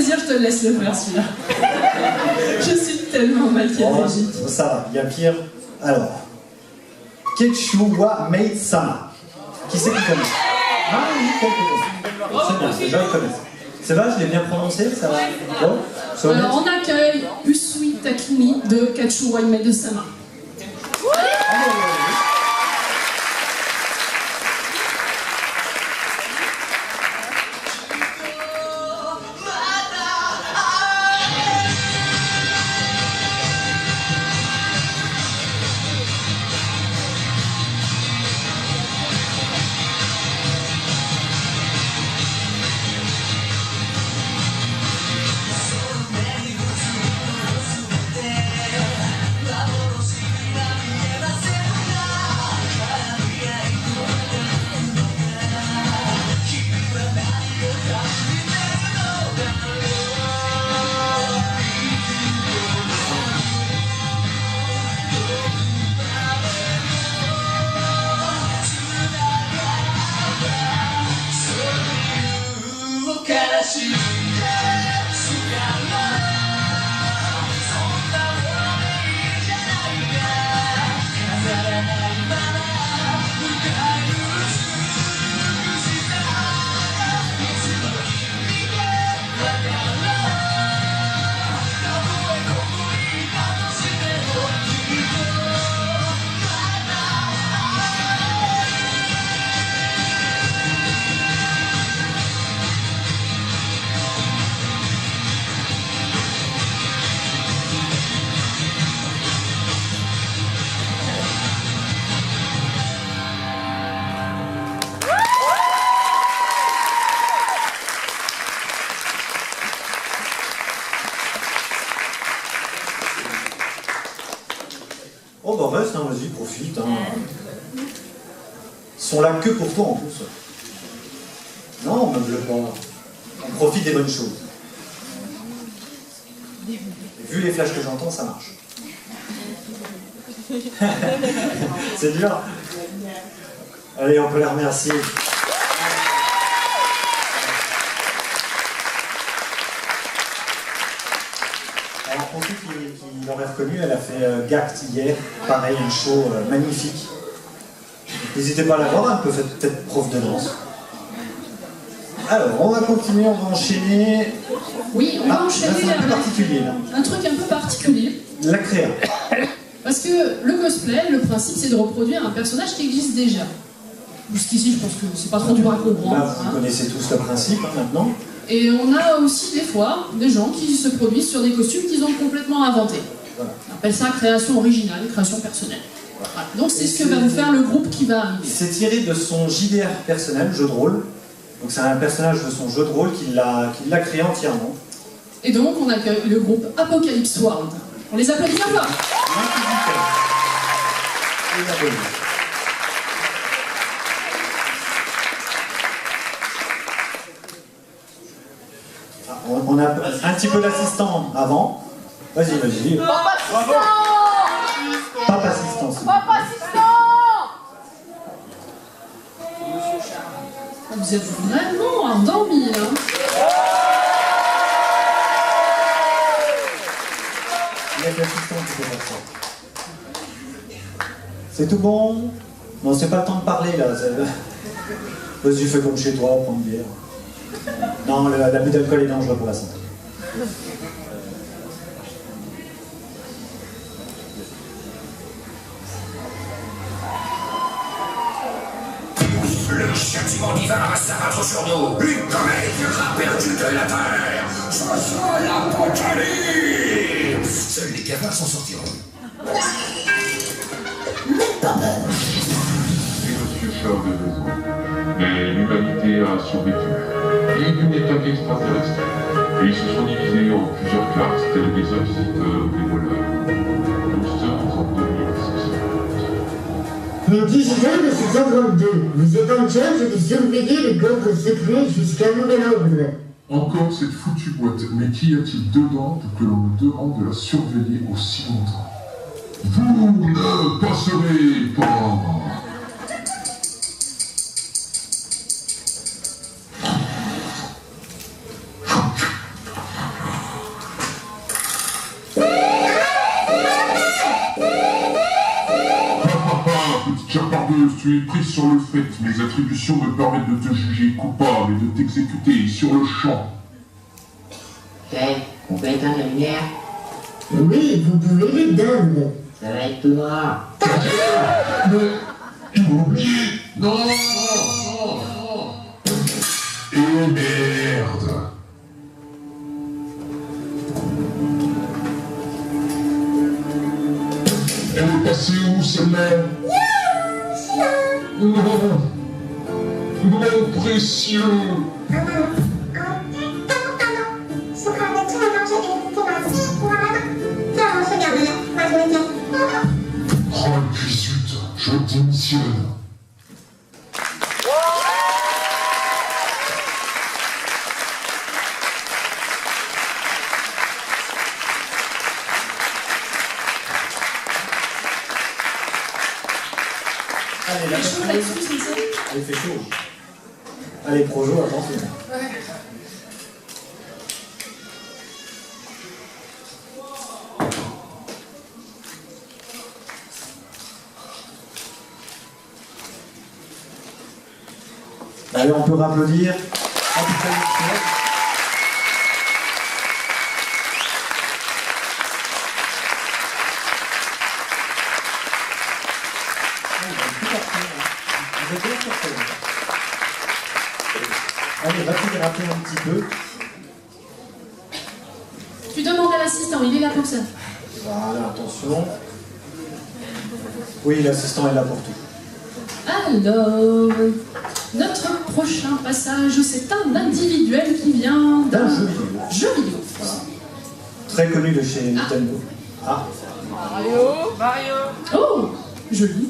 plaisir, je te laisse le faire celui-là. Je suis tellement machiavélique. Oh, ça va, il y a pire. Alors, Ketchu wa Mei Sama. Qui c'est qui connaît? Ah oui, quelques-uns. C'est bien, les gens ils connaissent. C'est vrai, je l'ai bien prononcé, ça va. Bon, on accueille Usui Takumi de Ketchu wa Mei de Sama. Oh bah reste, hein, vas-y, profite. Hein. Ils sont là que pour toi en plus. Non, on meuble pas. On profite des bonnes choses. Et vu les flashs que j'entends, ça marche. C'est dur. Allez, on peut les remercier. Alors pour ceux qui l'auraient reconnu, elle a fait Gact hier, pareil, un show magnifique. N'hésitez pas à la voir, elle peut faire peut-être prof de danse. Alors, on va continuer, on va enchaîner. Oui, on va enchaîner c'est un peu particulier, là. Un truc un peu particulier. La créa. Parce que le cosplay, le principe, c'est de reproduire un personnage qui existe déjà. Jusqu'ici, je pense que c'est pas trop dur à comprendre. Là, vous connaissez tous le principe, hein, maintenant. Et on a aussi des fois des gens qui se produisent sur des costumes qu'ils ont complètement inventés. Voilà. On appelle ça création originale, création personnelle. Voilà. Donc c'est ce que va nous faire le groupe qui va arriver. C'est tiré de son JDR personnel, jeu de rôle. Donc c'est un personnage de son jeu de rôle qu'il a créé entièrement. Et donc on accueille le groupe Apocalypse World. On les applaudit bien fort. On a un petit peu d'assistant avant. Vas-y, vas-y. Papa assistant. Papa assistant. Papa assistant. Vous êtes vraiment endormis, hein. Il y a de l'assistant qui peut faire ça. C'est tout bon? Non, c'est pas le temps de parler, là. Vas-y, fais comme chez toi, prends une bière. Non, l'abus d'alcool est dangereux pour la santé. Le châtiment divin va s'abattre sur nous. Une comète viendra perdue de la terre. Ce sera l'apocalypse. Seuls les cafards s'en sortiront. N'aie pas peur. Et monsieur Shaw avait raison. Mais l'humanité a survécu. Et d'une attaque extraterrestre. Et ils se sont divisés en plusieurs classes, telles des hommes visiteurs, des voleurs. Nous sommes en 2600. Le 10 juin de 632, vous êtes en charge de surveiller le coffre secret jusqu'à nouvel ordre. Encore cette foutue boîte, mais qu'y a-t-il dedans pour que l'on me demande de la surveiller aussi longtemps? Vous ne passerez pas! petite chapardeuse, tu es prise sur le fait. Mes attributions me permettent de te juger coupable et de t'exécuter sur le champ. Ken, on peut éteindre la lumière? Oui, vous pouvez l'éteindre. Ça va être tout noir. Non, et merde. Elle est passée où celle-là? Non, mon précieux. Oh, et puis zut, je démissionne. Allez, Il est chaud là-dessus, c'est ça? il fait chaud. Allez, Projo, attention. Ouais. Allez, on peut applaudir. Allez, va-t-il gratter un petit peu? Tu demandes à l'assistant, il est là pour ça. Voilà, attention. Oui, l'assistant est là pour tout. Alors, notre prochain passage, c'est un individuel qui vient D'un d'un jeu vidéo. jeu vidéo. Très connu de chez Nintendo. Ah, Oh, joli.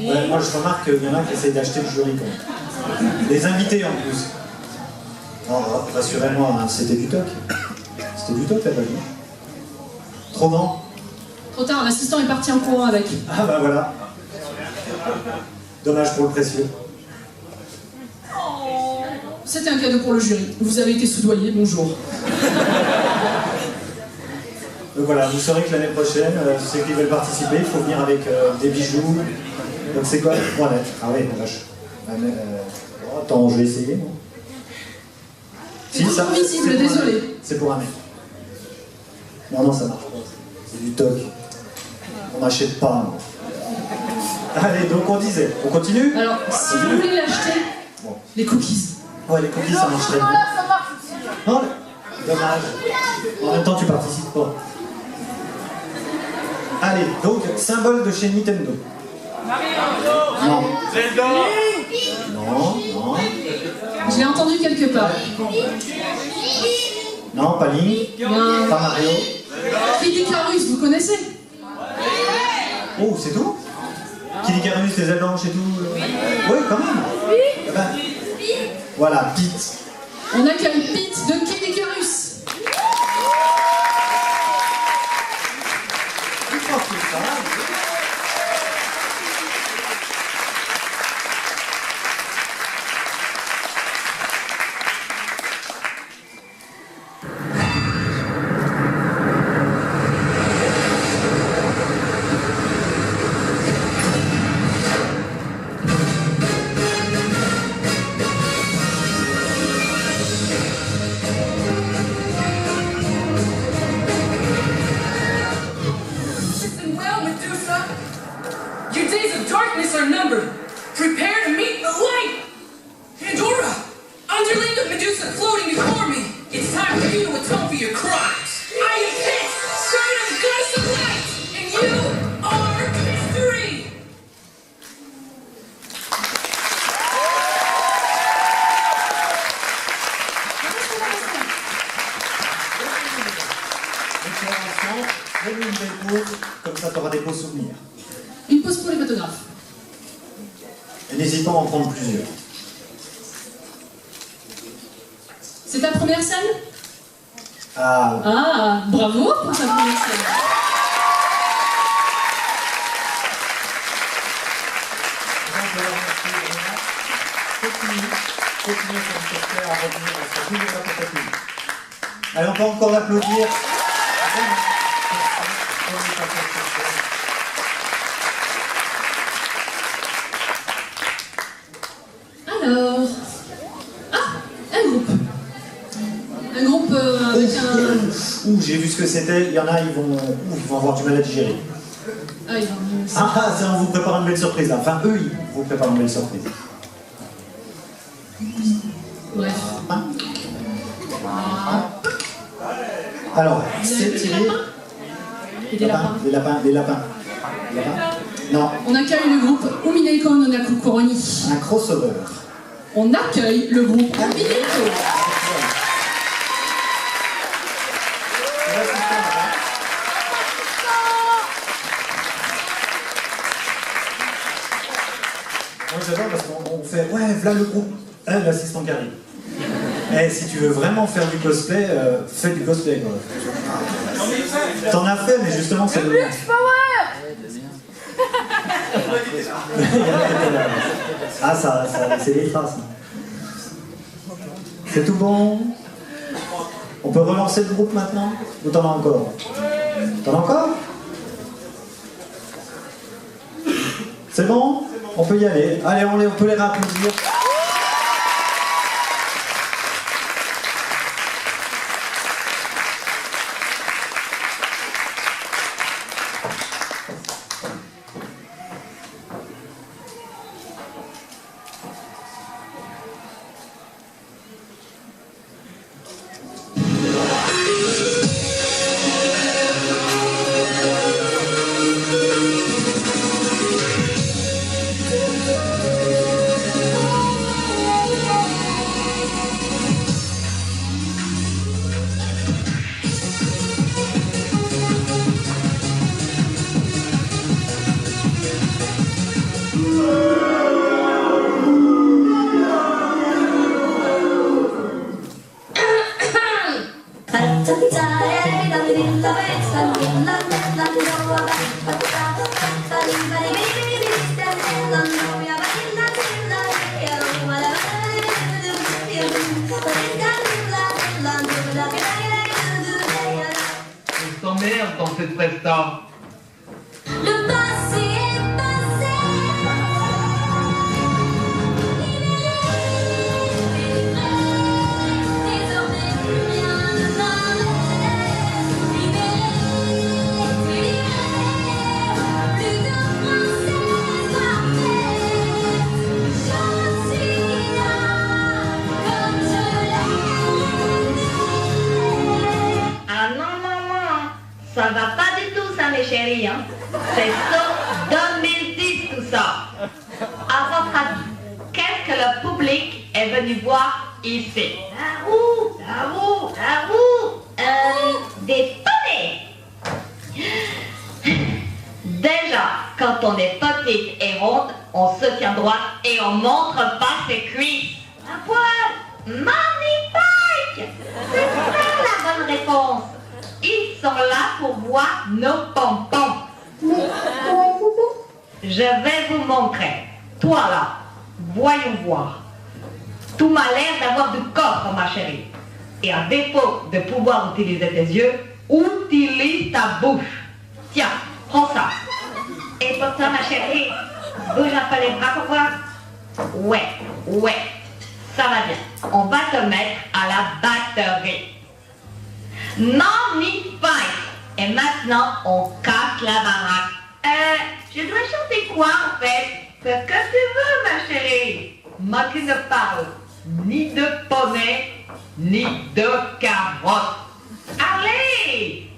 ouais, moi je remarque qu'il y en a qui essayent d'acheter le Joy-Con. Les invités en plus. Oh, rassurez-moi, hein, c'était du toc. C'était du toc là-bas. Trop grand. Trop tard, l'assistant est parti en courant avec. Ah bah voilà. Dommage pour le précieux. C'était un cadeau pour le jury. Vous avez été soudoyé, bonjour. Donc voilà, vous saurez que l'année prochaine, ceux qui veulent participer, il faut venir avec des bijoux. Donc c'est quoi? 3 lettres. Ah oui, vache. Attends, je vais essayer. Non C'est toujours visible, c'est pour un désolé. mec. C'est pour un mec. Non, ça marche pas. C'est du toc. On n'achète pas. Non. Allez, donc on disait. On continue? Alors, si vous voulez l'acheter, Bon. les cookies. Ouais, les cookies, ça marche très bien. Non, dommage. En même temps, tu participes pas. Allez, donc, symbole de chez Nintendo. Non. Non, non. Je l'ai entendu quelque part. Non, pas Link, Bien. pas Mario. Kid Icarus, vous connaissez? Oh, c'est tout? Kid Icarus, les ailes blanches et tout? Oui, quand même. Eh ben, voilà, Pete. On accueille Pete de Kid Icarus. Je crois que ça va. Listen well, Medusa. Your days of darkness are numbered. Prepare to meet the light. Pandora, underling of Medusa floating before me. It's time for you to atone for your crimes. I am Pit, son of the goddess of light, and you are mystery. Fais-nous une belle pause, comme ça t'auras des beaux souvenirs. Une pause pour les photographes. Et n'hésite pas à en prendre plusieurs. C'est ta première scène? Ah, Ah, bravo pour ta première scène. Continuez comme j'espère à revenir à ce nouveau tentative. Allez, on peut encore l'applaudir. j'ai vu ce que c'était, il y en a, ils vont avoir du mal à digérer. Ah, il va mieux. Ah, ça, on vous prépare une belle surprise là. Enfin, eux, ils vous préparent une belle surprise. Bref. Alors, c'est tiré. Et des lapins. Les lapins. Non, On accueille le groupe Umineko no Nakukoroni. un crossover. On accueille le groupe Umineko. Moi j'adore parce qu'on fait ouais, voilà le groupe. L'assistant qui arrive. Eh, si tu veux vraiment faire du cosplay, fais du cosplay quoi. T'en as fait, mais justement c'est le. Ah, ça c'est des traces. C'est tout bon? On peut relancer le groupe maintenant? Ou t'en as encore? T'en as encore? C'est bon? On peut y aller. Allez, on peut les réapplaudir. On s'emmerde dans cette presta. Le passé est passé. Désormais plus rien ne m'arrête. Libérée, plus de princesse parfaite. Je suis là comme je l'ai. Ah non, ça va pas du tout ça mes chéris, hein. C'est sauf 2010 tout ça. À votre avis, qu'est-ce que le public est venu voir ici? Des poneys. Déjà, quand on est petite et ronde, on se tient droite et on montre pas ses cuisses. Un poil magnifique. C'est ça la bonne réponse. Ils sont là pour voir nos pompons. Je vais vous montrer. Toi là, voyons voir. Tout m'a l'air d'avoir du coffre, ma chérie. Et à défaut de pouvoir utiliser tes yeux, utilise ta bouche. Tiens, prends ça. Et pour ça, ma chérie, bouge un peu les bras pour voir. Ouais, ça va bien. On va te mettre à la batterie. Magnifique. Et maintenant, on casse la baraque. Je dois chanter quoi en fait? Ce que tu veux, ma chérie. Moi qui ne parle ni de poney, ni de carotte. Allez!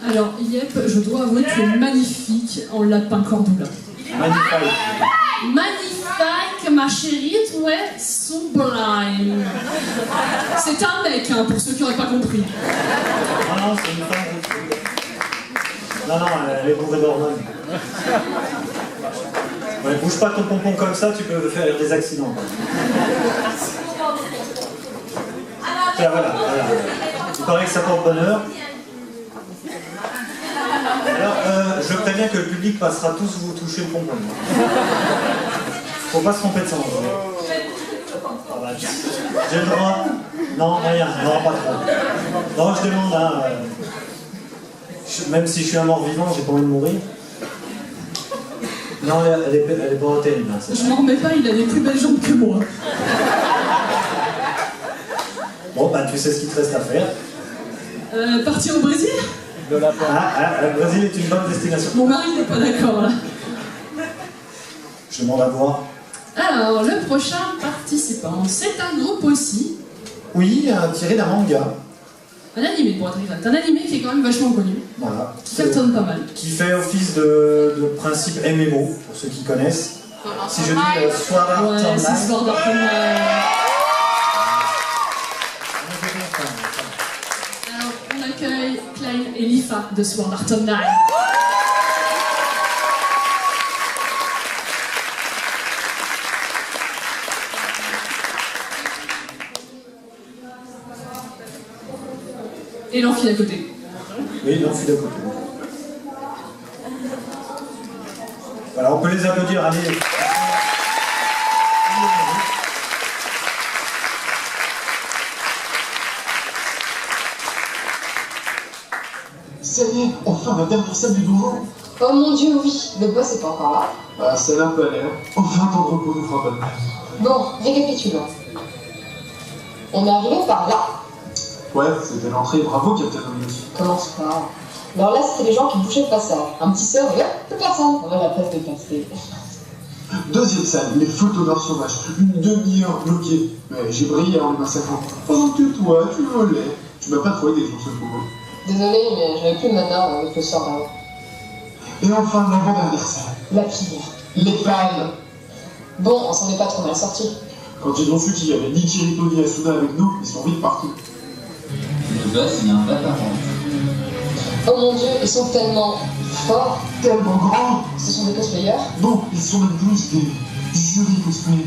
Alors, Yep, je dois avouer que tu es magnifique en lapin cordula. Magnifique. Magnifique, ma chérie, tu es sublime. C'est un mec, hein, pour ceux qui n'auraient pas compris. Non, c'est une femme. Non, elle est bourrée d'hormones. Ouais, bouge pas ton pompon comme ça, tu peux faire des accidents. Tiens, voilà. Il paraît que ça porte bonheur. Alors, je préviens que le public passera tous vous toucher le pompon. Faut pas se tromper de sens. J'ai le droit? Non, rien. Non, pas trop. Non, je demande, hein. Même si je suis un mort-vivant, j'ai pas envie de mourir. Non, elle est pas terrible. Hein, je m'en remets pas, il a des plus belles jambes que moi. Bon, bah tu sais ce qu'il te reste à faire. Partir au Brésil? Le Brésil est une bonne destination. Mon mari n'est pas d'accord là. Je demande à voir. Alors, le prochain participant, c'est un groupe aussi. Oui, tiré d'un manga. Un animé pour être exact. Un animé qui est quand même vachement connu. Voilà. Qui cartonne pas mal. Qui fait office de principe MMO, pour ceux qui connaissent. Si je dis Sword Art Online. Ouais, c'est Sword Art Online. Alors, on accueille Klein et Lifa de Sword Art Online. Et l'amphi à côté. Oui, l'amphi d'à côté. Voilà, on peut les applaudir, allez. Ça y est, enfin la dernière salle du donjon. Oh mon dieu, oui, le boss est pas encore là. Bah, ça n'a pas l'air. Enfin, temps de repos nous fera pas de mal. Bon, récapitulons. On est arrivé par là. Ouais, c'était l'entrée, bravo Captain Omnius. Commence pas. Alors là, c'était les gens qui bouchaient le passage. Un petit sort et hop, plus personne. On va la place de passer. Deuxième salle, les photographes sauvages. Une demi-heure bloquée. Mais j'ai brillé en les massacrant. Pendant que toi, tu volais. Tu m'as pas trouvé des gens secours. Désolé, mais j'avais plus de mana avec le sort d'avant. Et enfin, l'avant-dernière salle. La pire. Les pannes. Bon, on s'en est pas trop mal sortis. Quand ils ont su qu'il y avait ni Kirito ni Asuna avec nous, ils sont vite partis. Le boss, il a un papa. Oh mon dieu, ils sont tellement forts. Tellement grands. Ce sont des cosplayers. Non, ils sont même plus des jury cosplay.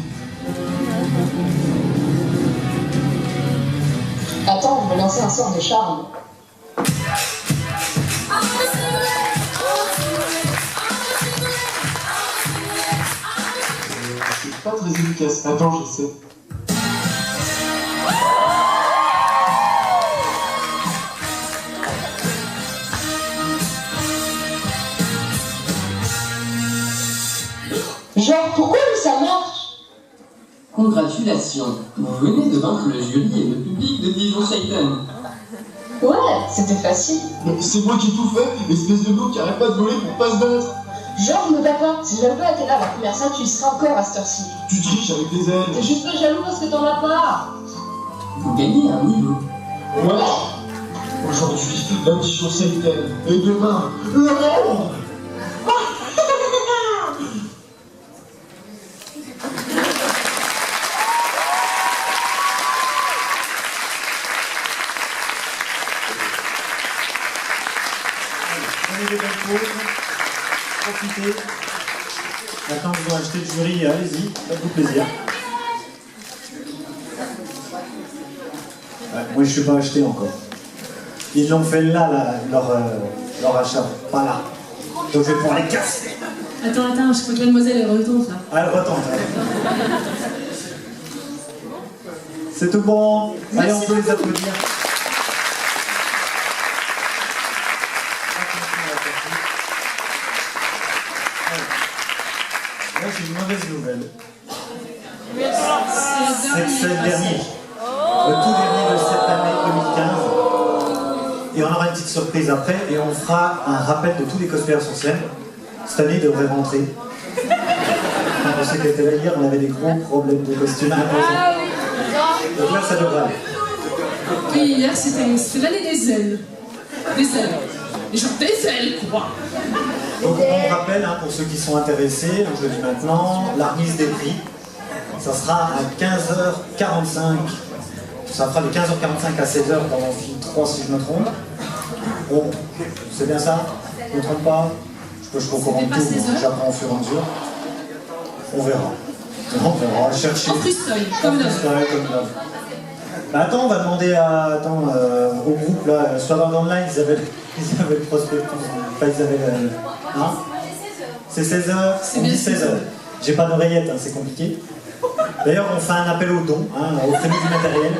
Attends, je vais lancer un sort de charme. C'est pas très efficace. Attends, j'essaie. Genre, pourquoi lui ça marche? Congratulations, vous venez de vaincre le jury et le public de Dijon Satan. Ouais, c'était facile. Mais c'est moi qui ai tout fait, espèce de loup qui arrête pas de voler pour pas se battre. Genre, me bats pas. Si j'avais pas été là la première salle, tu y serais encore à cette heure-ci. Tu triches avec tes ailes. T'es juste pas jaloux parce que t'en as pas. Vous gagnez un niveau. Ouais. Aujourd'hui, la Dijon Satan. Et demain, le monde. Prenez des belles pauses, profitez. Maintenant que vous avez acheté le jury, allez-y, faites-vous plaisir. Moi je ne suis pas acheté encore. Ils l'ont fait là, leur achat, pas là. Donc je vais pouvoir les casser. Attends, je crois que mademoiselle elle retente là. Ah, elle retente. C'est tout bon. Allez, on peut les applaudir. Là, j'ai une mauvaise nouvelle. C'est que c'est le dernier. Le tout dernier de cette année 2015. Et on aura une petite surprise après. Et on fera un rappel de tous les cosplayers sur scène. Cette année, ils devraient rentrer. Pour ceux qui étaient là hier, on avait des gros problèmes de costumes imposants. Donc là, ça devrait aller. Oui, hier, c'était l'année des ailes. Des ailes. Et genre des ailes, quoi. Donc on rappelle, hein, pour ceux qui sont intéressés, je le dis maintenant, la remise des prix, ça sera à 15h45. Ça fera de 15h45 à 16h dans l'amphi 3 si je me trompe. Bon, c'est bien ça? Je ne me trompe pas? Je suis au courant de tout, j'apprends au fur et à mesure. On verra. On verra, chercher. En freestyle, comme d'hab. Bah attends, on va demander à, au groupe là, soit dans l'online, ils avaient le prospectus, enfin ils avaient hein? C'est 16h, on dit 16h. J'ai pas d'oreillette, hein, c'est compliqué. D'ailleurs, on fait un appel aux dons, hein, au prix du matériel.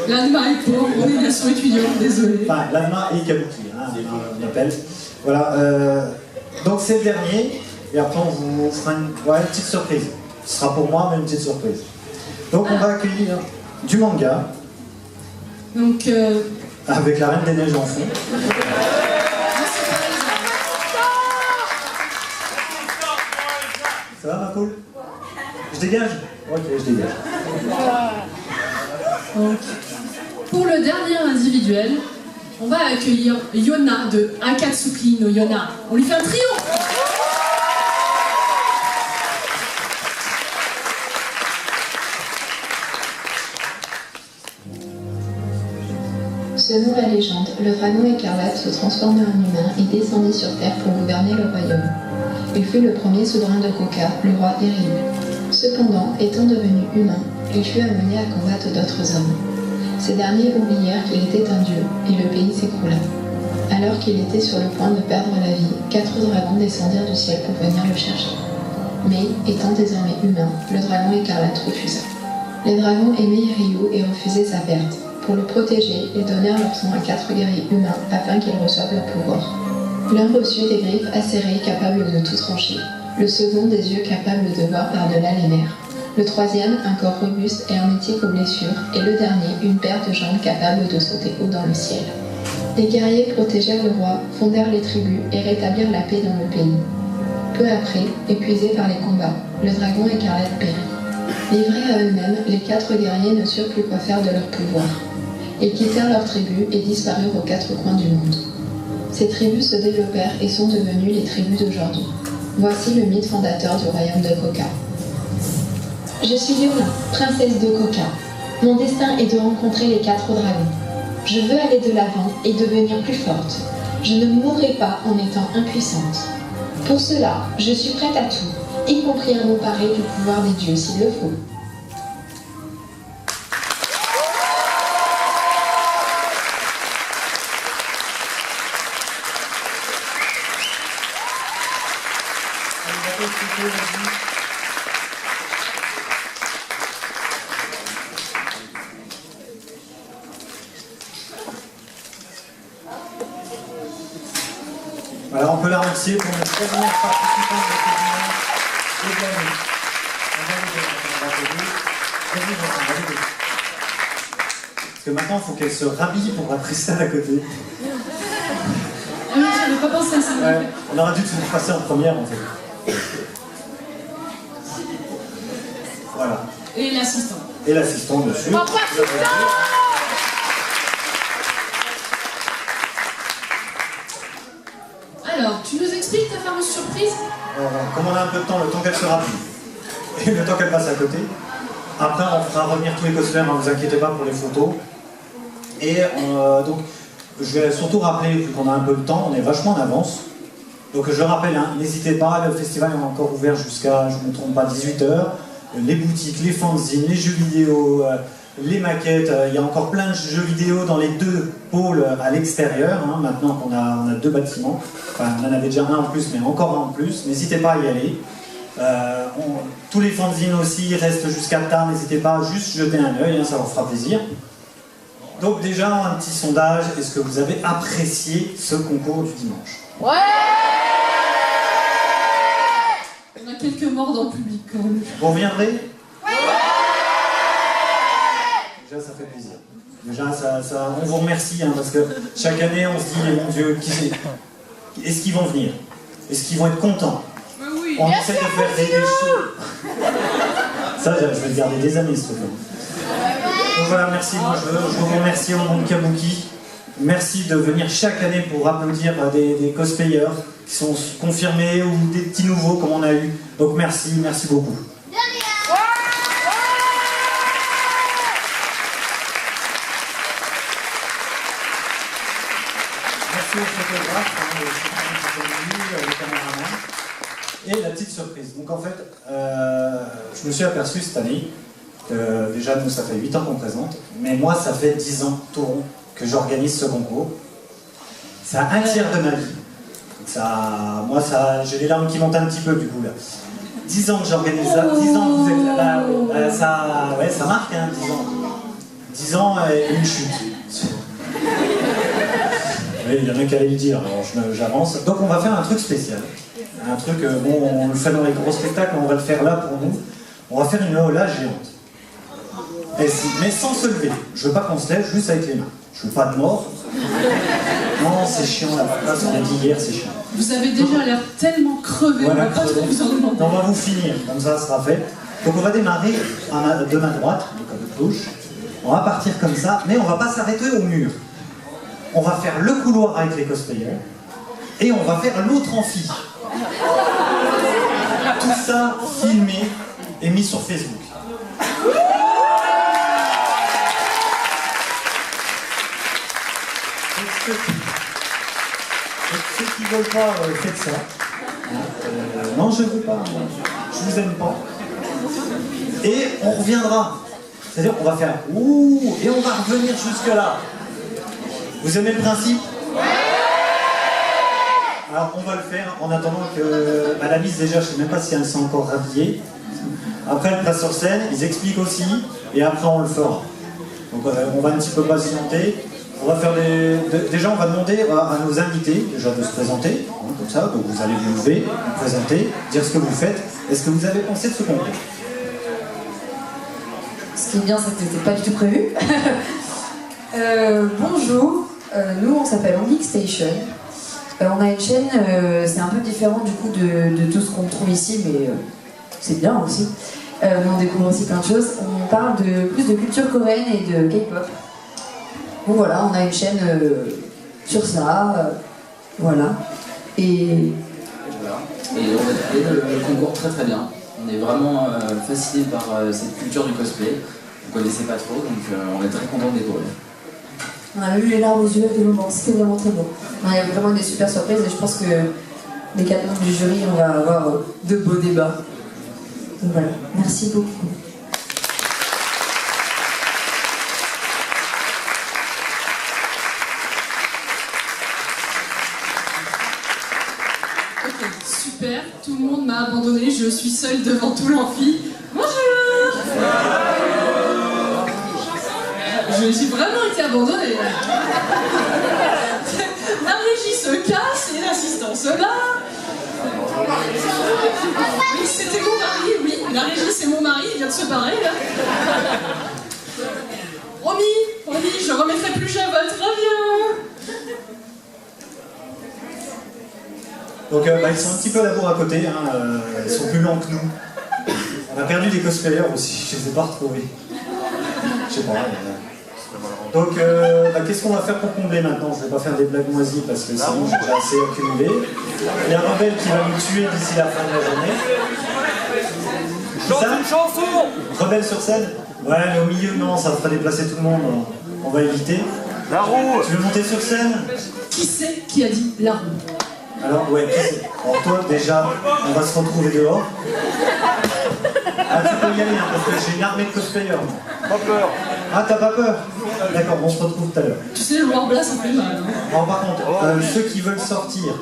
L'ANMA est pauvre, on est nation étudiante, désolé. Enfin, l'ANMA et Kabuki, hein, on appelle. Voilà, donc c'est le dernier, et après on vous fera une petite surprise. Ce sera pour moi, mais une petite surprise. Donc on va accueillir du manga. Donc, avec la Reine des Neiges en fond. Ça va, ma cool? Je dégage? Ok, je dégage. Donc, pour le dernier individuel, on va accueillir Yona de Akatsuki no Yona. On lui fait un triomphe! Selon la légende, le dragon écarlate se transforma en humain et descendit sur Terre pour gouverner le royaume. Il fut le premier souverain de Koka, le roi Iriu. Cependant, étant devenu humain, il fut amené à combattre d'autres hommes. Ces derniers oublièrent qu'il était un dieu, et le pays s'écroula. Alors qu'il était sur le point de perdre la vie, 4 dragons descendirent du ciel pour venir le chercher. Mais, étant désormais humain, le dragon écarlate refusa. Les dragons aimaient Iriu et refusaient sa perte. Pour le protéger, ils donnèrent leur sang à 4 guerriers humains afin qu'ils reçoivent leur pouvoir. L'un reçut des griffes acérées capables de tout trancher, le second des yeux capables de voir par-delà les mers, le troisième un corps robuste et hermétique aux blessures, et le dernier une paire de jambes capables de sauter haut dans le ciel. Les guerriers protégèrent le roi, fondèrent les tribus et rétablirent la paix dans le pays. Peu après, épuisés par les combats, le dragon écarlate périt. Livrés à eux-mêmes, les 4 guerriers ne surent plus quoi faire de leur pouvoir. Ils quittèrent leur tribu et disparurent aux 4 coins du monde. Ces tribus se développèrent et sont devenues les tribus d'aujourd'hui. Voici le mythe fondateur du royaume de Koka. Je suis Yona, princesse de Koka. Mon destin est de rencontrer les 4 dragons. Je veux aller de l'avant et devenir plus forte. Je ne mourrai pas en étant impuissante. Pour cela, je suis prête à tout, y compris à m'emparer du pouvoir des dieux s'il le faut. Alors on peut la remercier pour notre dernière participante de cette dimanche et de l'année. Parce que maintenant il faut qu'elle se rhabille pour après celle à côté. Ah oui, j'avais pas pensé à ça. Ouais, on aurait dû tout passer en première en fait. Voilà. Et l'assistant. Et l'assistant dessus. Alors, tu nous expliques ta fameuse surprise? Comme on a un peu de temps, le temps qu'elle se rhabille et le temps qu'elle passe à côté. Après, on fera revenir tous les cosplayers, ne vous inquiétez pas pour les photos. Et donc, je vais surtout rappeler, vu qu'on a un peu de temps, on est vachement en avance. Donc je rappelle, hein, n'hésitez pas, le festival est encore ouvert jusqu'à, je ne me trompe pas, 18h. Les boutiques, les fanzines, les jeux vidéo, les maquettes, il y a encore plein de jeux vidéo dans les 2 pôles à l'extérieur, hein, maintenant qu'on a 2 bâtiments. Enfin, on en avait déjà un en plus, mais encore un en plus. N'hésitez pas à y aller. Tous les fanzines aussi restent jusqu'à tard, n'hésitez pas à juste jeter un œil, hein, ça vous fera plaisir. Donc déjà, un petit sondage, est-ce que vous avez apprécié ce concours du dimanche? Ouais! On a quelques morts dans le public quand même. Vous reviendrez? Ouais! Déjà, ça fait plaisir. Déjà, on vous remercie, hein, parce que chaque année, on se dit, mais mon Dieu, est-ce qu'ils vont venir? Est-ce qu'ils vont être contents? Oui. On essaie de faire des choses. Ça, je vais le garder des années, ce truc-là. Donc voilà, merci. Moi, je vous remercie au nom de Kabuki. Merci de venir chaque année pour applaudir des cosplayers. qui sont confirmés ou des petits nouveaux comme on a eu. Donc merci beaucoup. Merci aux photographes, les caméramans. Et la petite surprise. Donc en fait, je me suis aperçu cette année que déjà nous ça fait 8 ans qu'on présente, mais moi ça fait 10 ans tout rond que j'organise ce concours. C'est un tiers de ma vie. Moi j'ai les larmes qui montent un petit peu du coup là. 10 ans que j'organise ça, 10 ans que vous êtes là, ça marque hein, 10 ans. 10 ans et une chute. Oui, il y en a qui allaient le dire, alors j'avance. Donc on va faire un truc spécial. Un truc, bon, on le fait dans les gros spectacles, mais on va le faire là pour nous. On va faire une Lola géante. Mais sans se lever. Je veux pas qu'on se lève, juste avec les mains. Je veux pas de mort. Non, c'est chiant là. Là, on a dit hier, c'est chiant. Vous avez déjà l'air tellement crevé, voilà, on va pas trop vous en demander. On va vous finir, comme ça sera fait. Donc on va démarrer de main droite, donc avec gauche. On va partir comme ça, mais on va pas s'arrêter au mur. On va faire le couloir avec les cosplayers. Et on va faire l'autre amphi. Tout ça filmé et mis sur Facebook. Ceux qui veulent pas, faites ça. Non, je ne veux pas. Je vous aime pas. Et on reviendra. C'est-à-dire qu'on va faire ouh et on va revenir jusque là. Vous aimez le principe? Alors on va le faire en attendant que la Miss déjà, je ne sais même pas si elle s'est encore rhabillée. Après elle passe sur scène, ils expliquent aussi, et après on le fera. Donc on va un petit peu patienter. On va faire déjà on va demander à nos invités déjà de se présenter, hein, comme ça, donc vous allez vous lever, vous présenter, dire ce que vous faites. Est-ce que vous avez pensé de ce concours? Ce qui est bien, c'est que c'était pas du tout prévu. Bonjour, nous on s'appelle On Geek Station. On a une chaîne, c'est un peu différent du coup de tout ce qu'on trouve ici, mais c'est bien aussi. On découvre aussi plein de choses. On parle plus de culture coréenne et de K-pop. Donc voilà, on a une chaîne sur ça, voilà. Et voilà. Et on a trouvé le concours très très bien. On est vraiment fasciné par cette culture du cosplay. On ne connaissait pas trop, donc on est très content de découvrir. On a eu les larmes aux yeux de moment, c'était vraiment très beau. Il y a vraiment des super surprises et je pense que les 4 membres du jury, on va avoir de beaux débats. Donc voilà, merci beaucoup. Ok, super, tout le monde m'a abandonné, je suis seule devant tout l'amphi. Bonjour! J'ai vraiment été abandonnée. La régie se casse et l'assistance là. Oui, c'était mon mari, oui. La régie, c'est mon mari, il vient de se barrer là. Promis, je remettrai plus Java, très bien. Donc ils sont un petit peu à la bourre à côté, hein, ils sont plus lents que nous. On a perdu des cosplayers aussi, je les ai pas retrouvés. Je sais pas. Donc qu'est-ce qu'on va faire pour combler maintenant? Je vais pas faire des blagues moisies parce que sinon j'ai déjà assez accumulé. Il y a Rebelle qui va nous tuer d'ici la fin de la journée. Chante une chanson! Rebelle sur scène? Ouais, mais au milieu, non, ça fera déplacer tout le monde. On va éviter. La roue! Tu veux monter sur scène? Qui c'est qui a dit la roue? Alors, ouais, qui c'est? Alors toi, déjà, on va se retrouver dehors. Ah, tu peux y aller, hein, parce que j'ai une armée de cosplayers. Pas peur. Ah, t'as pas peur? D'accord, on se retrouve tout à l'heure. Tu sais, le War Blast, ça fait mal. Hein. Alors, par contre, ceux qui veulent sortir,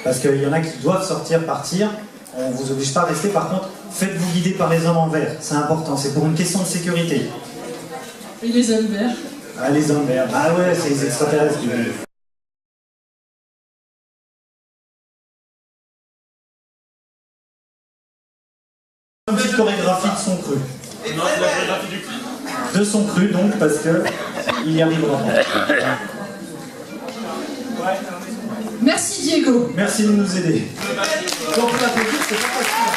parce qu'il y en a qui doivent sortir, partir, on vous oblige pas à rester. Par contre, faites-vous guider par les hommes en vert. C'est important, c'est pour une question de sécurité. Et les hommes verts? Ah, les hommes verts. Ah ouais, c'est les extraterrestres qui veulent. Une petite chorégraphie de son cru. De son cru, donc, parce que il y arrivera pas. Merci Diego. Merci de nous aider. Donc la petite, c'est pas facile.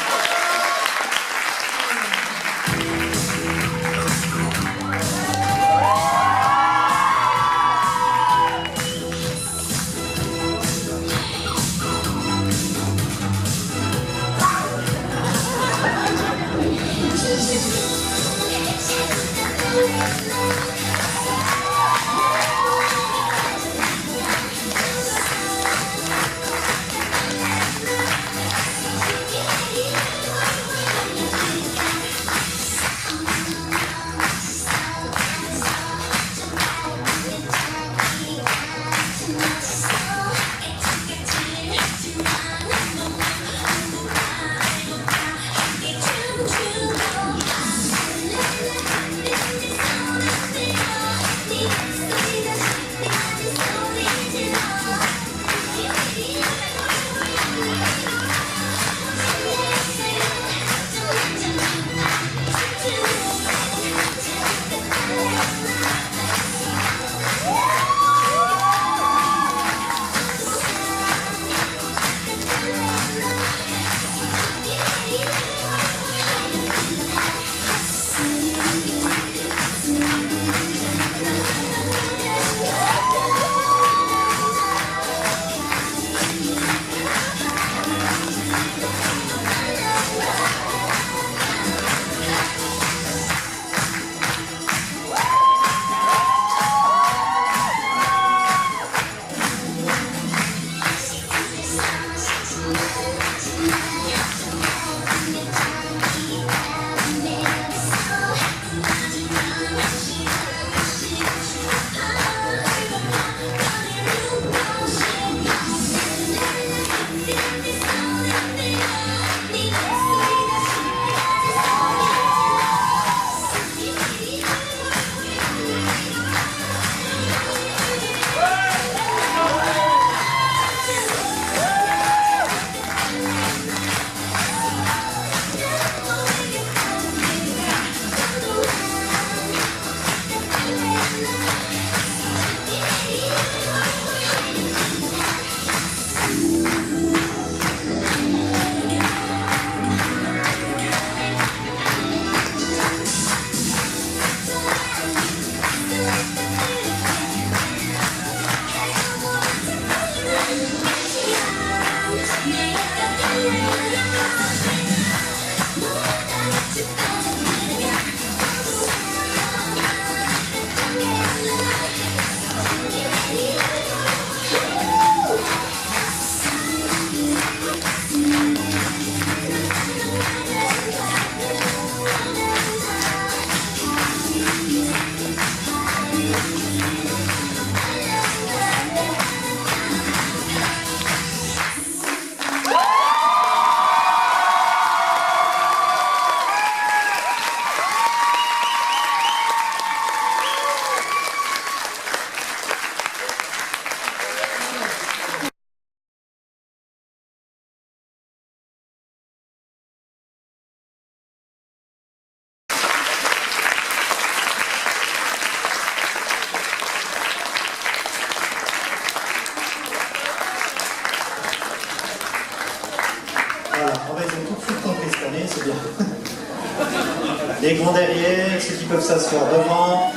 Les grands derrière, ceux qui peuvent s'asseoir devant.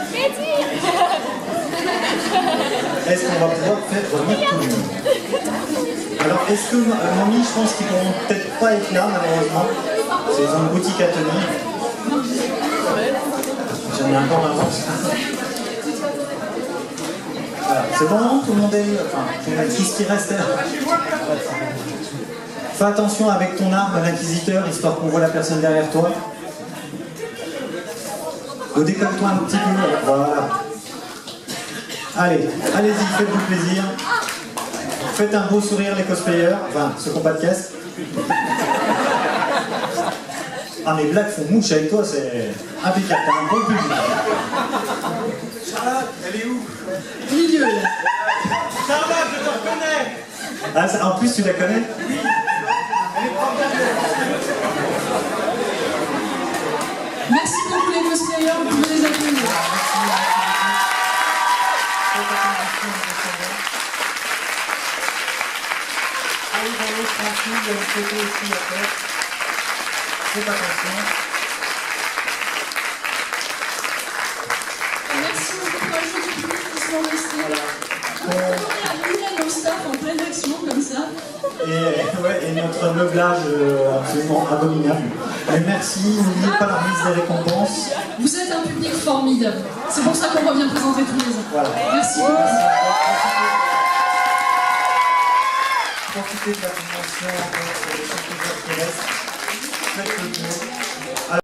Est-ce qu'on va pouvoir faire revenir tout le monde? Alors, est-ce que Mamie, je pense qu'ils ne pourront peut-être pas être là, malheureusement. C'est une boutique à tenir. J'en ai encore un avance. Voilà. C'est bon, tout le monde est... Enfin, tout ce qui reste... Fais attention avec ton arme à l'inquisiteur, histoire qu'on voit la personne derrière toi. Décolle-toi un petit peu, voilà. Allez, allez-y, faites-vous plaisir. Faites un beau sourire les cosplayers, enfin ceux qui n'ont pas de caisse. Ah mes blagues font mouche avec toi, c'est impeccable, t'as un bon public. Charlotte, elle est où? Au milieu là. Charlotte, je te reconnais. Ah, ça, en plus tu la connais? Oui. Elle est proche. Merci beaucoup les cosplayers, vous pouvez les applaudir. Allez dans l'autre tranquille, il y a une photo aussi à faire. Faites attention. Merci beaucoup pour la joie du public qui sont restés. On a nos staff en pleine action comme ça. Et notre meublage absolument abominable. Mais merci, n'oubliez pas la remise des récompenses. Vous êtes un public formidable. C'est pour ça qu'on revient présenter tous les ans. Voilà. Merci beaucoup. Profitez de la convention encore sur les quelques heures qui restent. Faites le tour.